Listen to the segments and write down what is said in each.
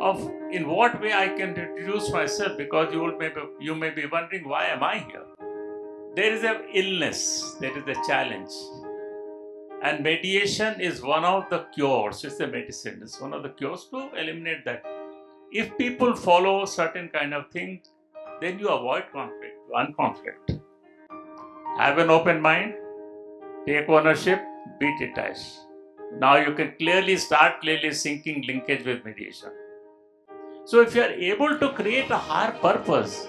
of in what way I can introduce myself, because you may be wondering, why am I here? There is an illness, there is a challenge. And mediation is one of the cures, it's a medicine, it's one of the cures to eliminate that. If people follow certain kind of thing, then you avoid conflict, you unconflict. Have an open mind, take ownership, be detached. Now you can start syncing linkage with mediation. So if you are able to create a higher purpose,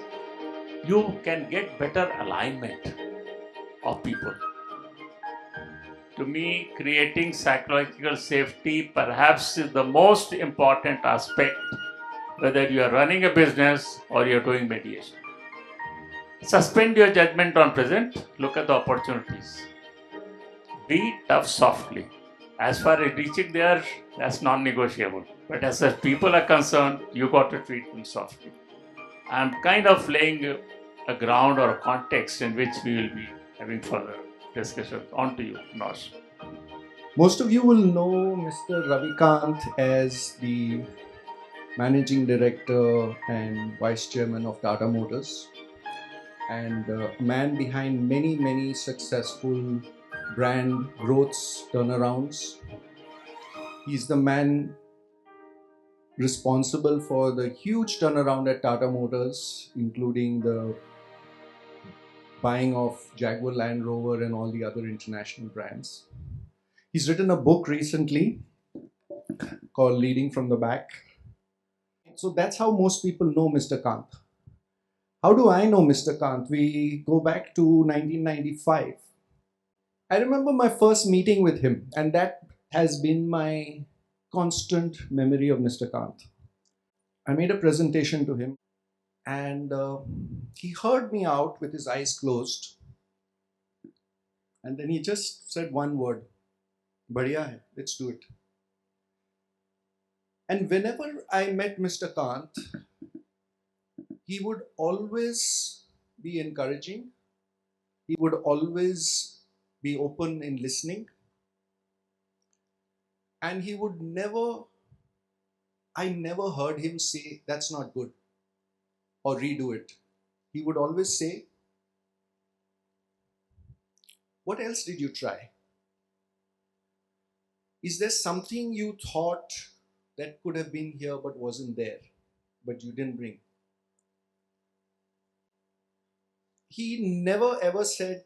you can get better alignment of people. To me, creating psychological safety perhaps is the most important aspect, whether you are running a business or you are doing mediation. Suspend your judgment on present, look at the opportunities. Be tough softly. As far as reaching there, that's non-negotiable. But as far as people are concerned, you got to treat them softly. I'm kind of laying a ground or a context in which we will be having further discussion. On to you, Nosh. Most of you will know Mr. Ravi Kant as the Managing Director and Vice Chairman of Tata Motors, and a man behind many successful brand growths, turnarounds. He's the man responsible for the huge turnaround at Tata Motors, including the buying of Jaguar Land Rover and all the other international brands. He's written a book recently called Leading from the Back. So that's how most people know Mr. Kant. How do I know Mr. Kant? We go back to 1995. I remember my first meeting with him, and that has been my constant memory of Mr. Kant. I made a presentation to him, and he heard me out with his eyes closed, and then he just said one word, "Badhiya hai, let's do it." And whenever I met Mr. Kant, he would always be encouraging. He would always be open in listening. And he would I never heard him say, "That's not good," or "redo it." He would always say, "What else did you try? Is there something you thought that could have been here but wasn't there, but you didn't bring?" He never ever said,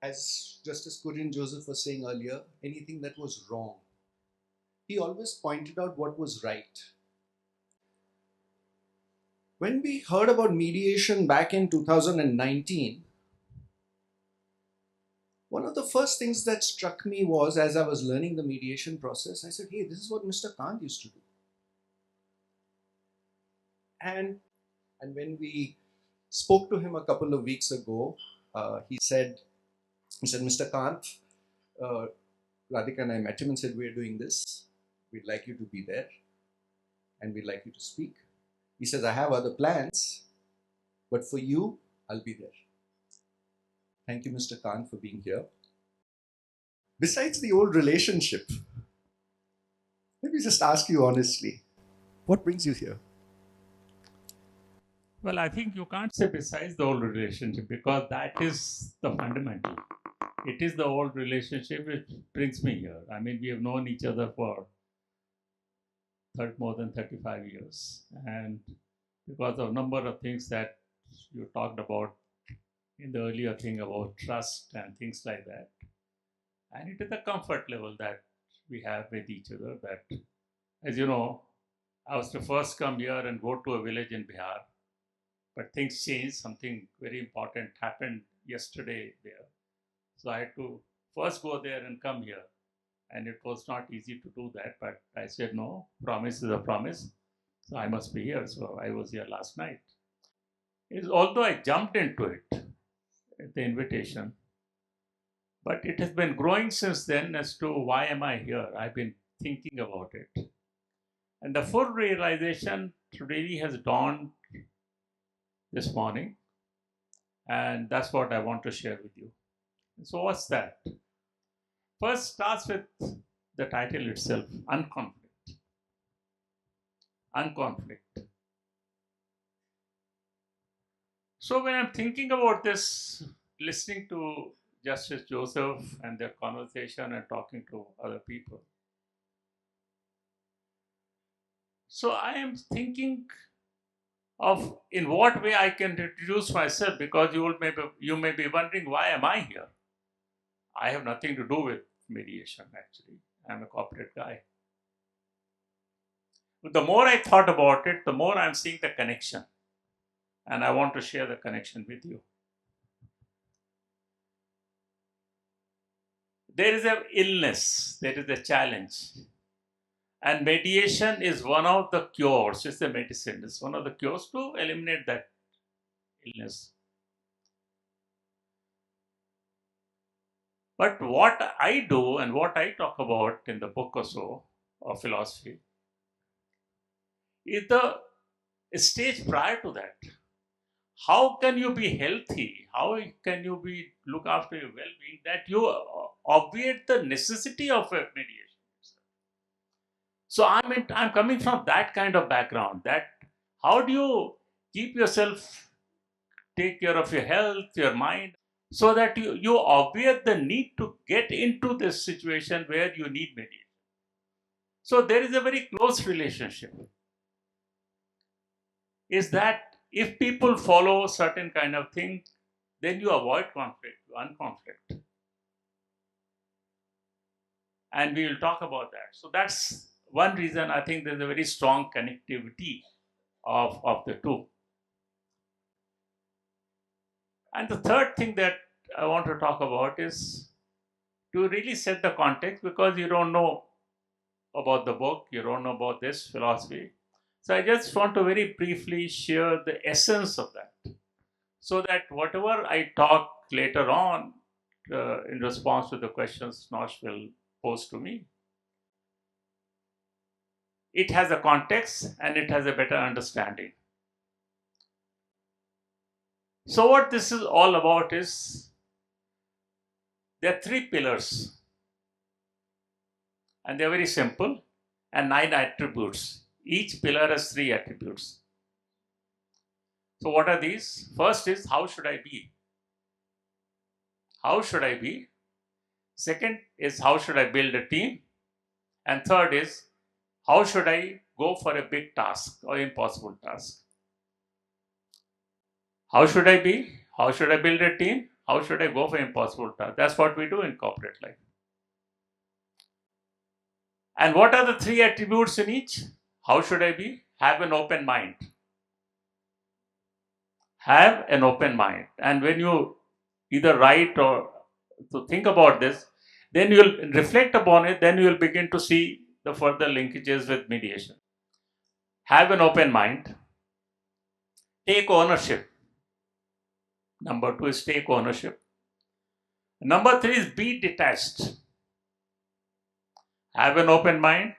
as Justice Kurian Joseph was saying earlier, anything that was wrong. He always pointed out what was right. When we heard about mediation back in 2019, one of the first things that struck me was, as I was learning the mediation process, I said, "Hey, this is what Mr. Kant used to do." And when we spoke to him a couple of weeks ago, he said, "Mr. Kant, Radhika and I met him and said, we're doing this. We'd like you to be there and we'd like you to speak." He says, "I have other plans, but for you, I'll be there." Thank you, Mr. Kant, for being here. Besides the old relationship, let me just ask you honestly, what brings you here? Well, I think you can't say besides the old relationship, because that is the fundamental. It is the old relationship which brings me here. I mean, we have known each other for more than 35 years. And because of a number of things that you talked about in the earlier thing about trust and things like that. And it is the comfort level that we have with each other that, as you know, I was to first come here and go to a village in Bihar, but things changed. Something very important happened yesterday there. So I had to first go there and come here. And it was not easy to do that, but I said, no, promise is a promise. So I must be here. So I was here last night. Although I jumped into it, the invitation, but it has been growing since then as to why am I here? I've been thinking about it. And the full realization really has dawned this morning. And that's what I want to share with you. So what's that? First starts with the title itself, unconflict. unconflict. So when I'm thinking about this, listening to Justice Joseph and their conversation and talking to other people, so I am thinking of in what way I can introduce myself, because you may be wondering, why am I here? I have nothing to do with mediation actually. I'm a corporate guy. But the more I thought about it, the more I'm seeing the connection. And I want to share the connection with you. There is an illness, there is a challenge. And mediation is one of the cures, it's a medicine, it's one of the cures to eliminate that illness. But what I do and what I talk about in the book also of philosophy is the stage prior to that. How can you be healthy? How can you be look after your well-being that you obviate the necessity of a mediation? So I'm coming from that kind of background. That how do you keep yourself, take care of your health, your mind, so that you obviate the need to get into this situation where you need mediation. So there is a very close relationship. Is that if people follow certain kind of thing, then you avoid conflict, you unconflict. And we will talk about that. So that's one reason I think there's a very strong connectivity of the two. And the third thing that I want to talk about is to really set the context, because you don't know about the book, you don't know about this philosophy. So I just want to very briefly share the essence of that, so that whatever I talk later on in response to the questions Nosh will pose to me, it has a context and it has a better understanding. So what this is all about is, there are three pillars and they're very simple, and 9 attributes. Each pillar has 3 attributes. So what are these? First is, how should I be? How should I be? Second is, how should I build a team? And third is, how should I go for a big task or impossible task? How should I be? How should I build a team? How should I go for impossible task? That's what we do in corporate life. And what are the 3 attributes in each? How should I be? Have an open mind. Have an open mind. And when you either write or to think about this, then you'll reflect upon it, then you'll begin to see the further linkages with mediation. Have an open mind. Take ownership. Number 2 is take ownership. Number 3 is be detached. Have an open mind,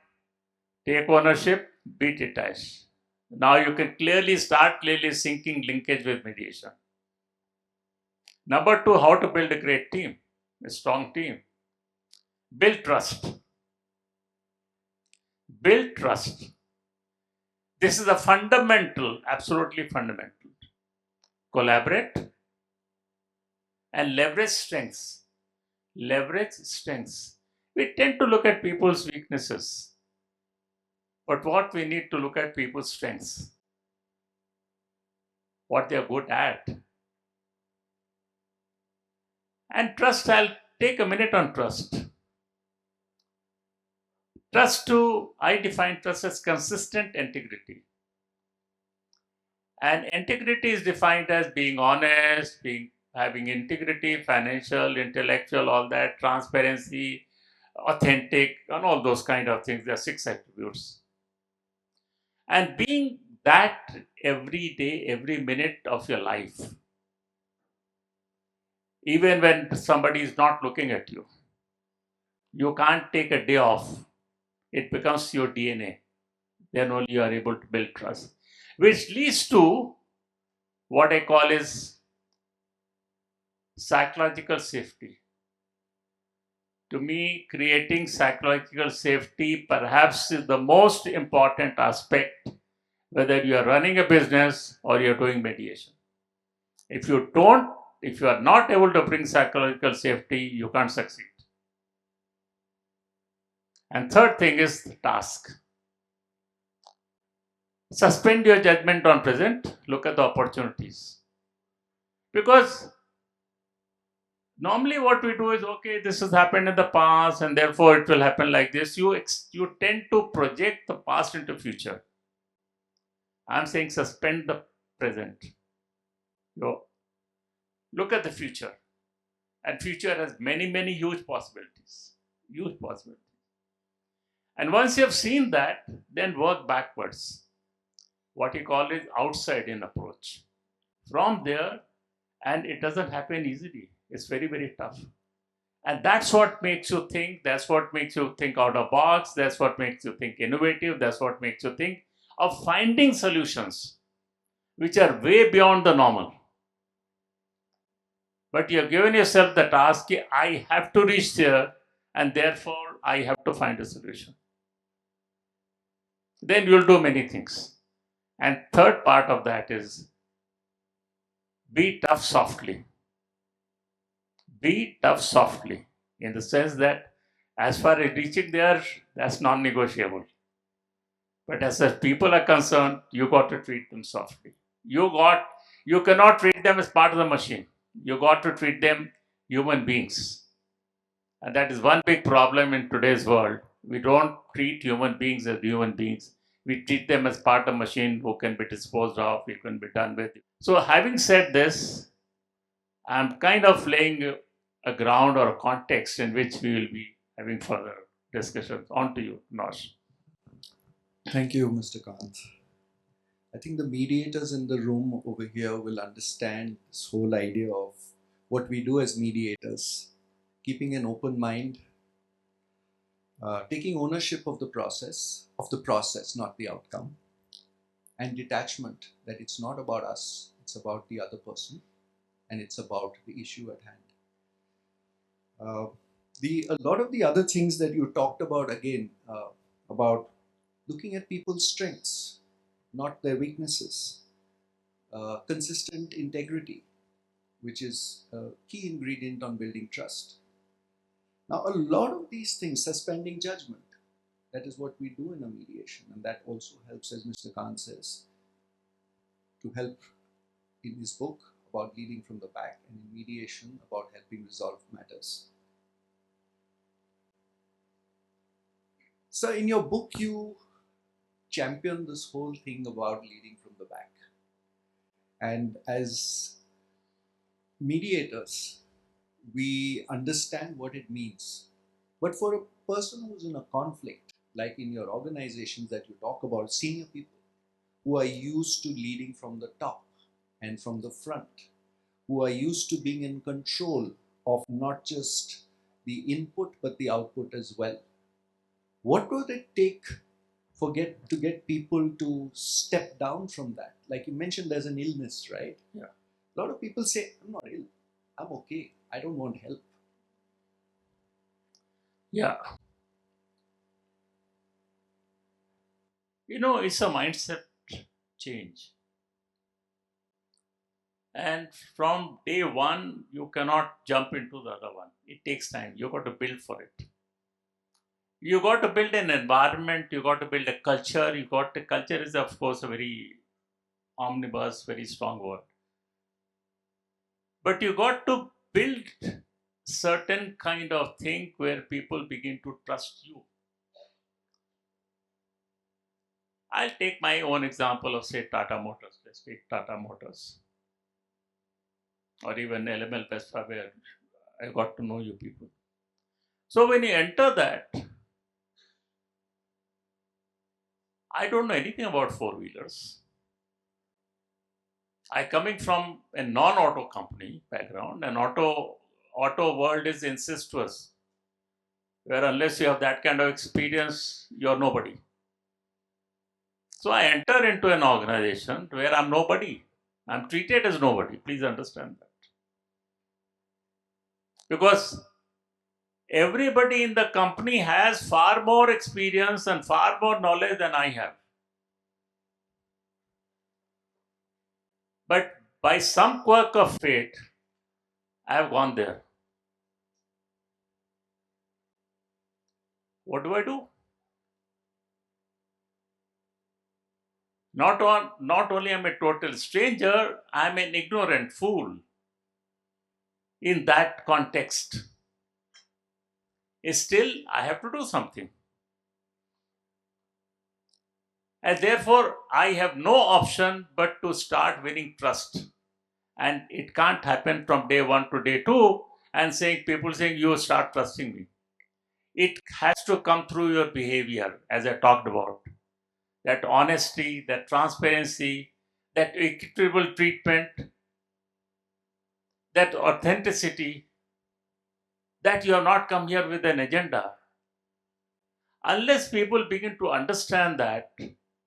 take ownership, be detached. Now you can clearly syncing linkage with mediation. Number 2, how to build a great team, a strong team. Build trust. Build trust. This is a fundamental, absolutely fundamental. Collaborate and leverage strengths. Leverage strengths. We tend to look at people's weaknesses, but what we need to look at people's strengths, what they are good at. And trust, I'll take a minute on trust. I define trust as consistent integrity. And integrity is defined as being honest, having integrity, financial, intellectual, all that, transparency, authentic, and all those kind of things. There are 6 attributes. And being that every day, every minute of your life, even when somebody is not looking at you, you can't take a day off. It becomes your DNA. Then only you are able to build trust, which leads to what I call is psychological safety. To me, creating psychological safety perhaps is the most important aspect whether you are running a business or you're doing mediation. If you are not able to bring psychological safety, you can't succeed. And third thing is the task. Suspend your judgment on present, look at the opportunities. Because normally what we do is, okay, this has happened in the past and therefore it will happen like this. You tend to project the past into future. I'm saying suspend the present. You look at the future. And future has many, many huge possibilities. Huge possibilities. And once you have seen that, then work backwards. What you call is outside-in approach. From there, and it doesn't happen easily. It's very, very tough. And that's what makes you think. That's what makes you think out of box. That's what makes you think innovative. That's what makes you think of finding solutions which are way beyond the normal. But you have given yourself the task, I have to reach there and therefore I have to find a solution. Then you'll do many things. And third part of that is be tough softly. Be tough softly in the sense that as far as reaching there, that's non-negotiable. But as far as people are concerned, you got to treat them softly. You cannot treat them as part of the machine. You got to treat them human beings. And that is one big problem in today's world. We don't treat human beings as human beings. We treat them as part of a machine who can be disposed of, who can be done with. So having said this, I'm kind of laying a ground or a context in which we will be having further discussions. On to you, Nosh. Thank you, Mr. Kant. I think the mediators in the room over here will understand this whole idea of what we do as mediators, keeping an open mind, taking ownership of the process, not the outcome, and detachment, that it's not about us, it's about the other person, and it's about the issue at hand. A lot of the other things that you talked about again, about looking at people's strengths, not their weaknesses, consistent integrity, which is a key ingredient on building trust. Now, a lot of these things, suspending judgment, that is what we do in a mediation, and that also helps, as Mr. Khan says, to help in his book about leading from the back, and in mediation about helping resolve matters. So in your book, you champion this whole thing about leading from the back. And as mediators, we understand what it means. But for a person who's in a conflict, like in your organizations that you talk about, senior people who are used to leading from the top and from the front, who are used to being in control of not just the input but the output as well. What would it take to get people to step down from that? Like you mentioned, there's an illness, right? Yeah. A lot of people say, I'm not ill, I'm okay, I don't want help. Yeah. It's a mindset change. And from day one, you cannot jump into the other one. It takes time. You got to build for it. You got to build an environment. You got to build a culture. Culture is, of course, a very omnibus, very strong word. But you got to build certain kind of thing where people begin to trust you. I'll take my own example of, say, Tata Motors. Let's take Tata Motors. Or even LML Vespa, where I got to know you people. So when you enter that, I don't know anything about four-wheelers. I coming from a non-auto company background, and auto world is incestuous, where unless you have that kind of experience, you're nobody. So I enter into an organization where I'm nobody. I'm treated as nobody. Please understand that. Because everybody in the company has far more experience and far more knowledge than I have. But by some quirk of fate, I have gone there. What do I do? Not only am I a total stranger, I am an ignorant fool in that context. Still, I have to do something. And therefore, I have no option but to start winning trust. And it can't happen from day one to day two and people saying, you start trusting me. It has to come through your behavior, as I talked about. That honesty, that transparency, that equitable treatment, that authenticity, that you have not come here with an agenda. Unless people begin to understand that,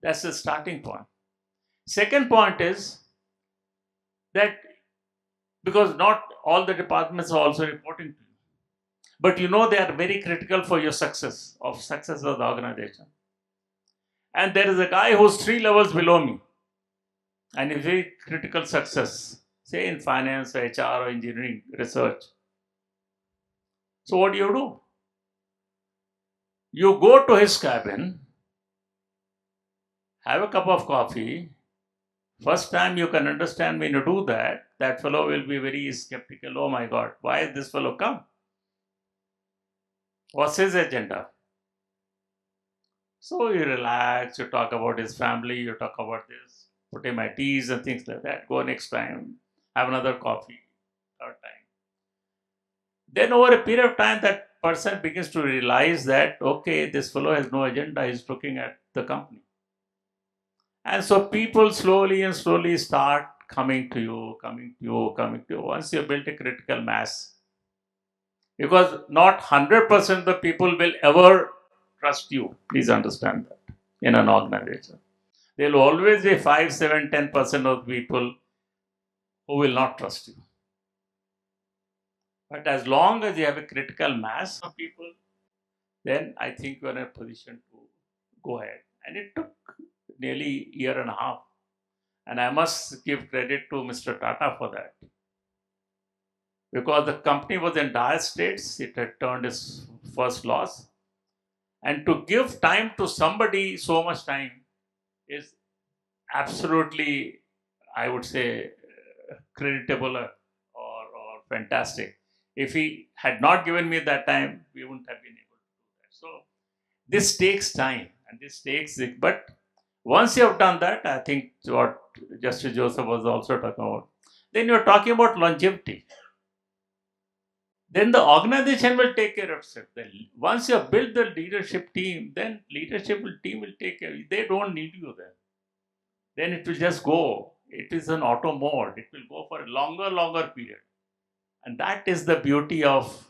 that's the starting point. Second point is that because not all the departments are also reporting to you, but they are very critical for your success of the organization. And there is a guy who's 3 levels below me, and is very critical success, say in finance, or HR, or engineering, research. So what do? You go to his cabin, have a cup of coffee. First time you can understand when you do that, that fellow will be very skeptical. Oh my God, why is this fellow come? What's his agenda? So you relax, you talk about his family, you talk about this, put him at ease and things like that. Go next time, have another coffee, third time. Then over a period of time, that person begins to realize that, okay, this fellow has no agenda, he's looking at the company. And so people slowly and slowly start coming to you, coming to you, coming to you. Once you build a critical mass, because not 100% the people will ever trust you. Please understand that in an organization. There will always be 5, 7, 10% of people who will not trust you. But as long as you have a critical mass of people, then I think you are in a position to go ahead. And it took nearly a year and a half. And I must give credit to Mr. Tata for that. Because the company was in dire straits, it had turned its first loss. And to give time to somebody, so much time, is absolutely, I would say, creditable or fantastic. If he had not given me that time, we wouldn't have been able to do that. So this takes time, and this takes it. But once you have done that, I think what Justice Joseph was also talking about, then you're talking about longevity. Then the organization will take care of it. Then once you have built the leadership team, then team will take care. They don't need you then. Then it will just go. It is an auto mode. It will go for a longer period. And that is the beauty of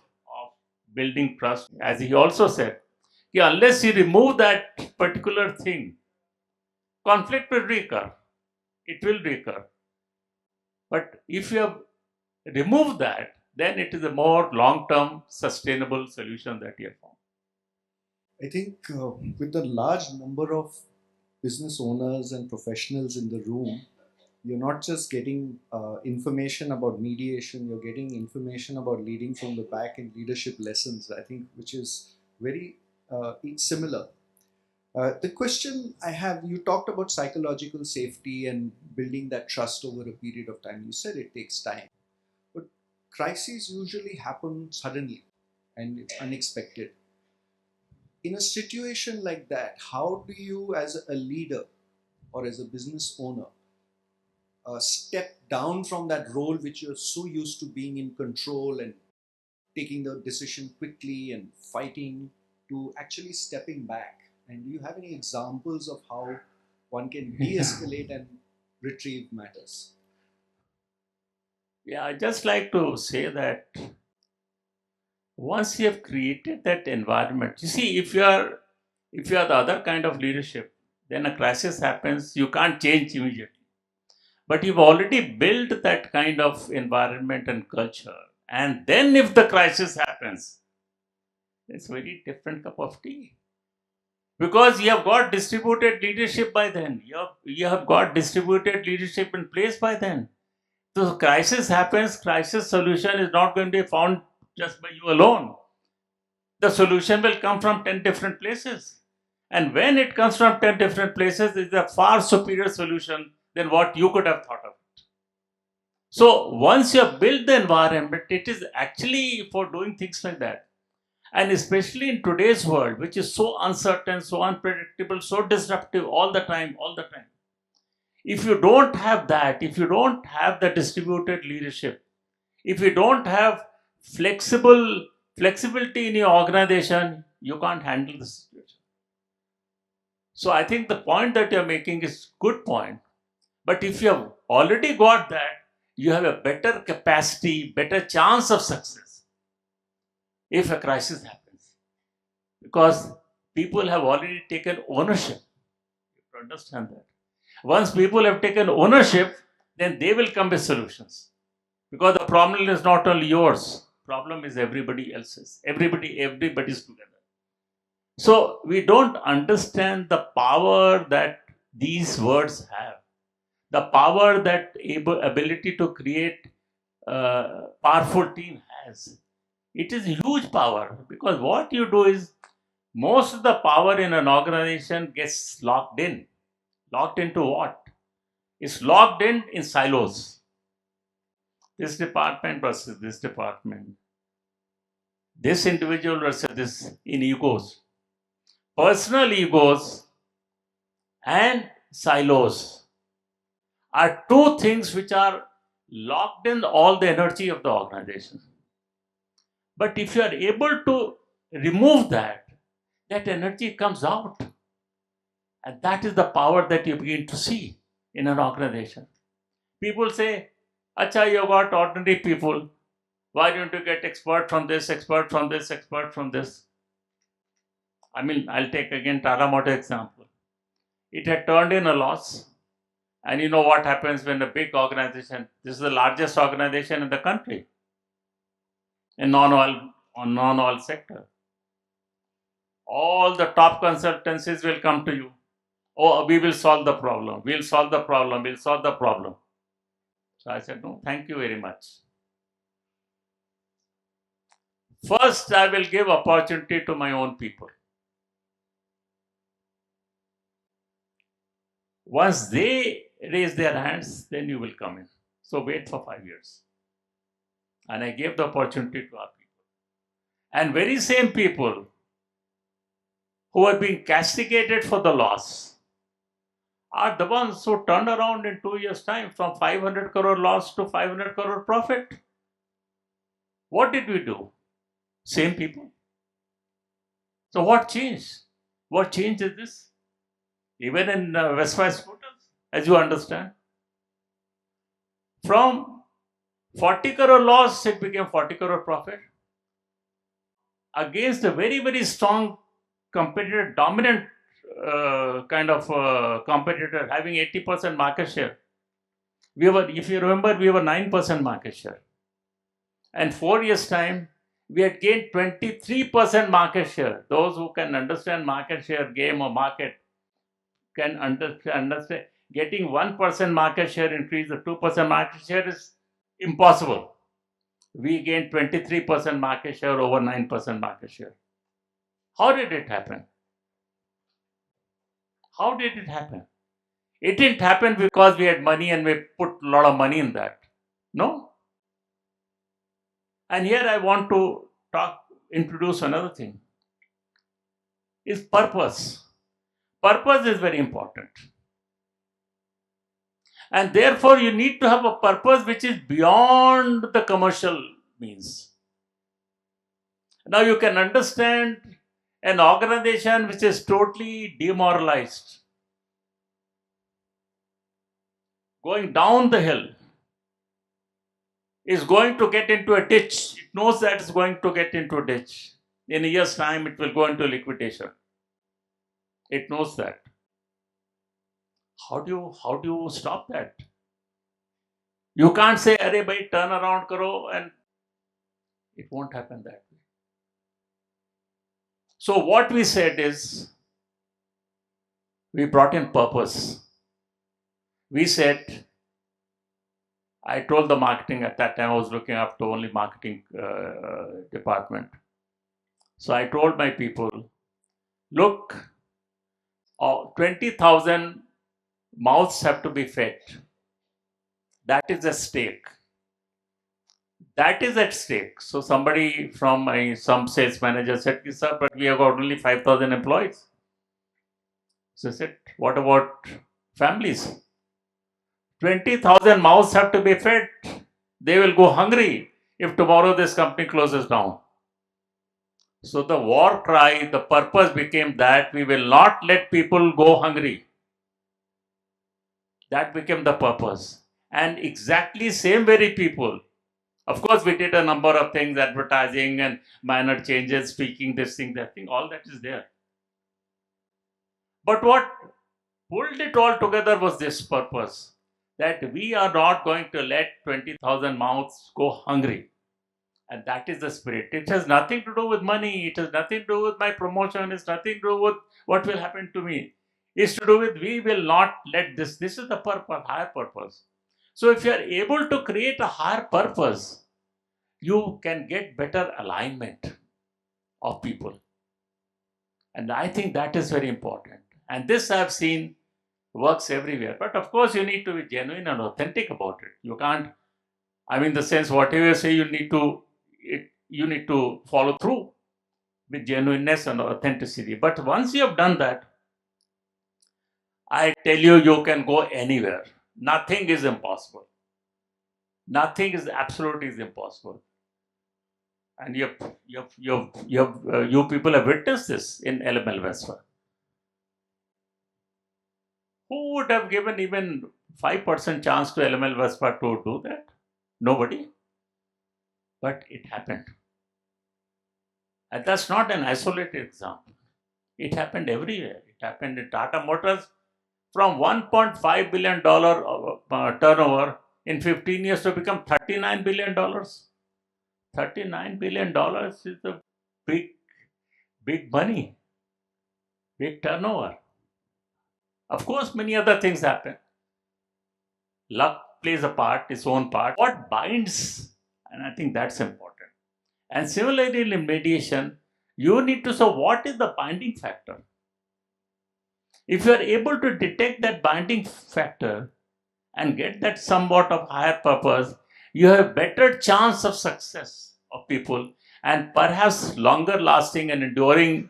building trust. As he also said, yeah, unless you remove that particular thing, conflict will recur. It will recur. But if you have removed that, then it is a more long-term sustainable solution that you have found. I think with the large number of business owners and professionals in the room, you're not just getting information about mediation, you're getting information about leading from the back and leadership lessons, I think, which is very similar. The question I have, you talked about psychological safety and building that trust over a period of time. You said it takes time. But crises usually happen suddenly and it's unexpected. In a situation like that, how do you, as a leader or as a business owner, step down from that role which you're so used to being in control and taking the decision quickly and fighting, to actually stepping back? And do you have any examples of how one can de-escalate and retrieve matters? Yeah, I just like to say that once you have created that environment, you see, if you are the other kind of leadership, then a crisis happens, you can't change immediately. But you've already built that kind of environment and culture. And then if the crisis happens, it's a very different cup of tea. Because you have got distributed leadership by then. You have got distributed leadership in place by then. So crisis happens, crisis solution is not going to be found just by you alone. The solution will come from 10 different places. And when it comes from 10 different places, it's a far superior solution than what you could have thought of. So once you have built the environment, it is actually for doing things like that. And especially in today's world, which is so uncertain, so unpredictable, so disruptive all the time. If you don't have that, if you don't have the distributed leadership, if you don't have flexibility in your organization, you can't handle the situation. So I think the point that you're making is good point. But if you have already got that, you have a better capacity, better chance of success if a crisis happens. Because people have already taken ownership. You have to understand that. Once people have taken ownership, then they will come with solutions. Because the problem is not only yours, problem is everybody else's. Everybody's together. So we don't understand the power that these words have. The power that ability to create a powerful team has. It is huge power, because what you do is most of the power in an organization gets locked in. Locked into what? It's locked in silos. This department versus this department. This individual versus this, in egos. Personal egos and silos are two things which are locked in all the energy of the organization. But if you are able to remove that, that energy comes out. And that is the power that you begin to see in an organization. People say, Acha, you got ordinary people. Why don't you get expert from this, expert from this, expert from this? I mean, I'll take again Tata Motor example. It had turned in a loss. And you know what happens when a big organization, this is the largest organization in the country, in non-oil sector. All the top consultancies will come to you. Oh, we will solve the problem. We'll solve the problem. We'll solve the problem. So I said, no, thank you very much. First, I will give opportunity to my own people. Once they raise their hands, then you will come in. So wait for 5 years. And I gave the opportunity to our people. And very same people who are being castigated for the loss are the ones who turned around in 2 years' time from 500 crore loss to 500 crore profit. What did we do? Same people. So what changed? What changed is this? Even in Vespa scooters, as you understand, from 40 crore loss, it became 40 crore profit. Against a very, very strong competitor, dominant competitor having 80% market share. If you remember, we were 9% market share. And 4 years' time, we had gained 23% market share. Those who can understand market share game or market can understand. Getting 1% market share increase or 2% market share is impossible. We gained 23% market share over 9% market share. How did it happen? How did it happen? It didn't happen because we had money and we put a lot of money in that. No. And here I want to introduce another thing. Is purpose. Purpose is very important. And therefore you need to have a purpose which is beyond the commercial means. Now you can understand an organization which is totally demoralized, going down the hill, is going to get into a ditch. It knows that it's going to get into a ditch. In a year's time, it will go into liquidation. It knows that. How do you stop that? You can't say, "Arey bhai, turn around karo," and it won't happen that way. So what we said is, We brought in purpose. We said, I told the marketing at that time, I was looking after only marketing department. So I told my people, look, 20,000 mouths have to be fed. That is a stake. That is at stake. So somebody from some sales manager said, sir, but we have got only 5,000 employees. So I said, what about families? 20,000 mouths have to be fed. They will go hungry if tomorrow this company closes down. So the war cry, the purpose became that we will not let people go hungry. That became the purpose. And exactly same very people. Of course, we did a number of things, advertising and minor changes, speaking, this thing, that thing, all that is there. But what pulled it all together was this purpose, that we are not going to let 20,000 mouths go hungry. And that is the spirit. It has nothing to do with money. It has nothing to do with my promotion. It's nothing to do with what will happen to me. It's to do with we will not let this. This is the purpose, higher purpose. So if you are able to create a higher purpose, you can get better alignment of people. And I think that is very important. And this I have seen works everywhere. But of course, you need to be genuine and authentic about it. You can't, I mean, the sense, whatever you say, you need to follow through with genuineness and authenticity. But once you have done that, I tell you, you can go anywhere. Nothing is impossible. Nothing is absolutely is impossible. And you people have witnessed this in LML Vespa. Who would have given even 5% chance to LML Vespa to do that? Nobody. But it happened. And that's not an isolated example. It happened everywhere. It happened in Tata Motors from $1.5 billion turnover in 15 years to become $39 billion. $39 billion is a big money, big turnover. Of course, many other things happen. Luck plays a part, its own part. What binds? And I think that's important. And similarly, in mediation, you need to say what is the binding factor. If you are able to detect that binding factor and get that somewhat of higher purpose, you have better chance of success of people and perhaps longer lasting and enduring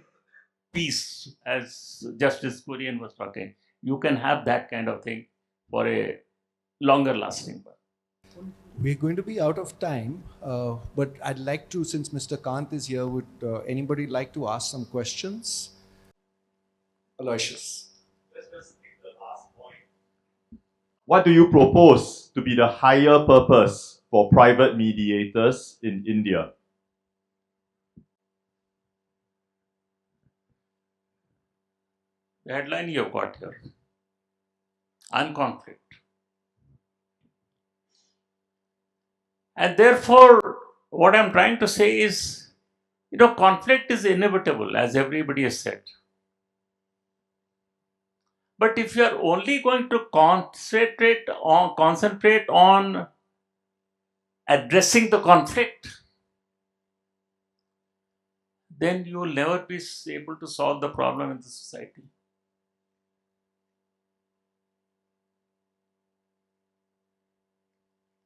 peace, as Justice Kurian was talking. You can have that kind of thing for a longer lasting one. We're going to be out of time, but I'd like to, since Mr. Kant is here, would anybody like to ask some questions? Aloysius. Let's just take the last point. What do you propose to be the higher purpose for private mediators in India? The headline you've got here: unconflict. And therefore, what I'm trying to say is, conflict is inevitable, as everybody has said. But if you are only going to concentrate on addressing the conflict, then you will never be able to solve the problem in the society.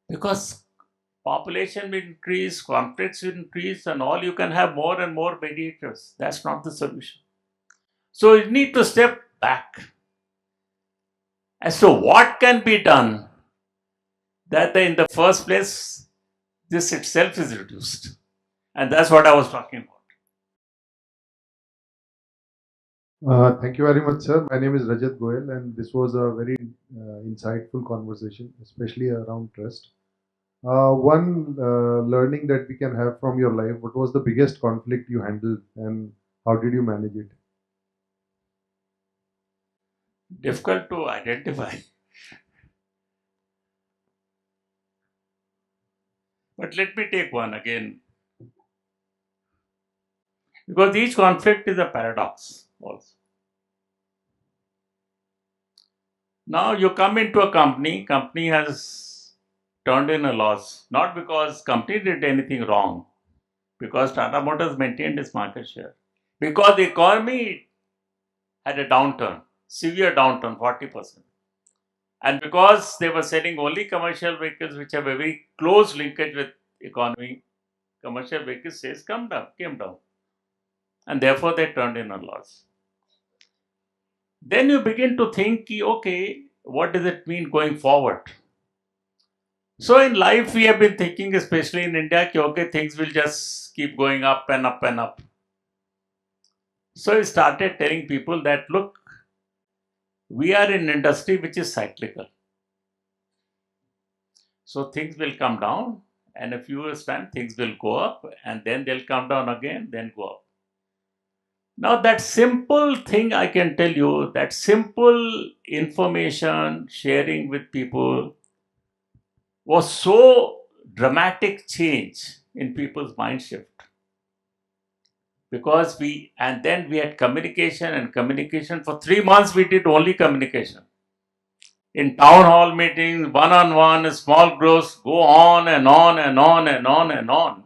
Because population will increase, conflicts will increase, and all you can have more and more mediators. That's not the solution. So you need to step back as to what can be done that in the first place this itself is reduced. And that's what I was talking about. Thank you very much, sir. My name is Rajat Goyal, and this was a very insightful conversation, especially around trust. One learning that we can have from your life: what was the biggest conflict you handled, and how did you manage it? Difficult to identify. But let me take one again. Because each conflict is a paradox also. Now you come into a company has turned in a loss, not because company did anything wrong, because Tata Motors maintained its market share, because the economy had a downturn, severe downturn, 40%. And because they were selling only commercial vehicles which have a very close linkage with economy, commercial vehicle sales came down. And therefore they turned in a loss. Then you begin to think, okay, what does it mean going forward? So in life, we have been thinking, especially in India, okay, things will just keep going up and up and up. So we started telling people that, look, we are in an industry which is cyclical. So things will come down, and a few years' time, things will go up, and then they'll come down again, then go up. Now, that simple thing I can tell you, that simple information sharing with people was so dramatic change in people's mind shift. Because then we had communication, and communication for 3 months we did only communication. In town hall meetings, one-on-one, small groups, go on and on and on and on and on.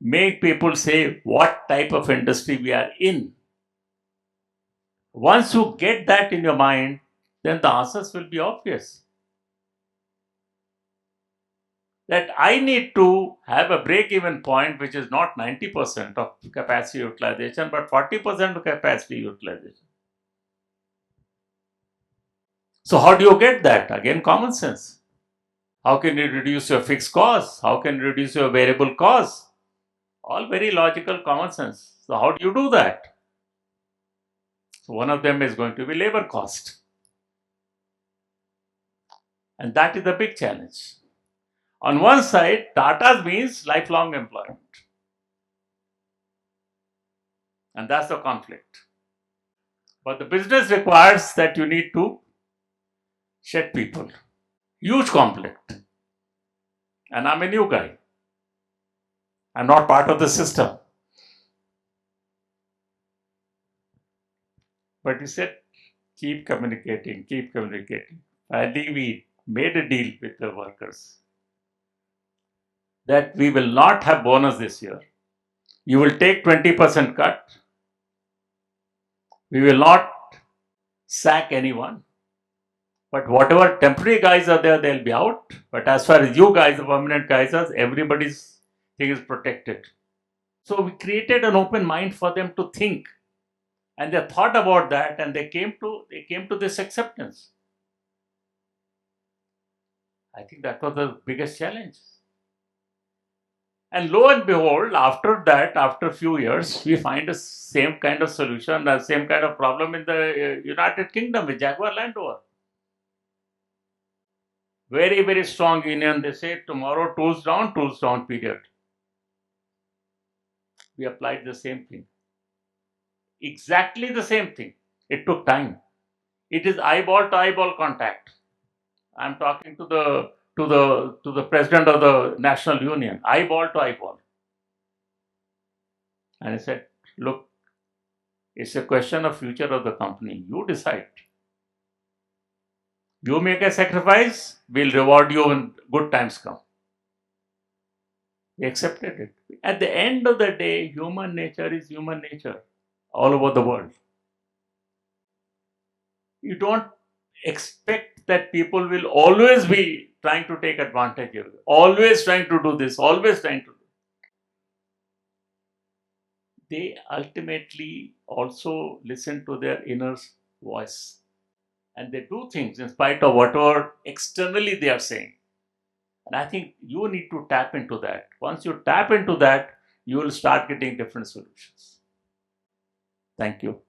Make people say what type of industry we are in. Once you get that in your mind, then the answers will be obvious. That I need to have a break-even point which is not 90% of capacity utilization, but 40% of capacity utilization. So how do you get that? Again, common sense. How can you reduce your fixed costs? How can you reduce your variable costs? All very logical, common sense. So how do you do that? So one of them is going to be labor cost. And that is the big challenge. On one side, Tata's means lifelong employment. And that's the conflict. But the business requires that you need to shed people. Huge conflict. And I'm a new guy. I'm not part of the system. But he said, keep communicating, keep communicating. Finally, we made a deal with the workers that we will not have bonus this year. You will take 20% cut. We will not sack anyone. But whatever temporary guys are there, they'll be out. But as far as you guys, the permanent guys are, everybody's thing is protected. So we created an open mind for them to think. And they thought about that, and they came to this acceptance. I think that was the biggest challenge. And lo and behold, after that, after a few years, we find the same kind of solution, the same kind of problem in the United Kingdom with Jaguar Land Rover. Very, very strong union. They say tomorrow tools down, period. We applied the same thing. Exactly the same thing. It took time. It is eyeball to eyeball contact. I'm talking to the president of the National Union, eyeball to eyeball. And I said, look, it's a question of future of the company. You decide. You make a sacrifice, we'll reward you when good times come. We accepted it. At the end of the day, human nature is human nature all over the world. You don't expect that people will always be trying to take advantage of you, always trying to do this, always trying to do. They ultimately also listen to their inner voice. And they do things in spite of whatever externally they are saying. And I think you need to tap into that. Once you tap into that, you will start getting different solutions. Thank you.